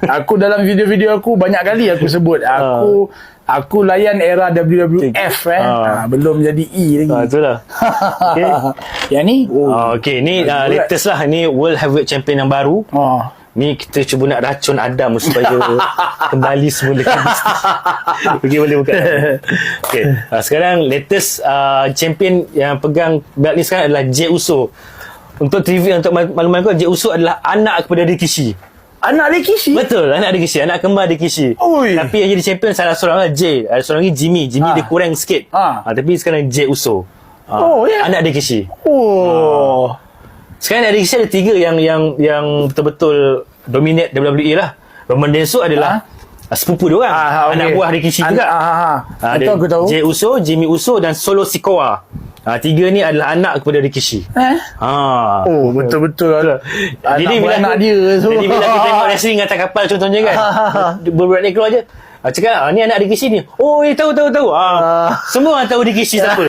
Aku dalam video-video aku banyak kali aku sebut aku layan era WWF belum jadi E lagi. Itulah. Okay. Yang ni okay, ni latest lah. Ni World Heavyweight Champion yang baru. Ni kita cuba nak racun Adam supaya kembali semula ke bisnes. Okay, boleh buka. Okay. Sekarang latest champion yang pegang belt ni sekarang adalah Jey Uso. Untuk trivia, untuk makluman kau, Jey Uso adalah anak kepada Rikishi. Anak Rikishi? Betul, anak Rikishi, anak kembar Rikishi. Tapi yang jadi champion salah seorang lah Jey. Ada seorang lagi Jimmy dia kurang sikit. Tapi sekarang Jey Uso. Anak Rikishi. Sekarang ada Rikishi ada 3 yang betul-betul dominate WWE lah. Roman Reigns adalah sepupu dia orang. Anak buah Rikishi juga. Betul, aku tahu. Jey Uso, Jimmy Uso dan Solo Sikoa. 3 ni adalah anak kepada Rikishi. Betul-betul lah. Jadi bila anak dia jadi bila kita tengok wrestling atas kapal contohnya kan. Beberapa ni keluar je. Cakap ni anak Rikishi ni. Tahu. Semua orang tahu Rikishi siapa.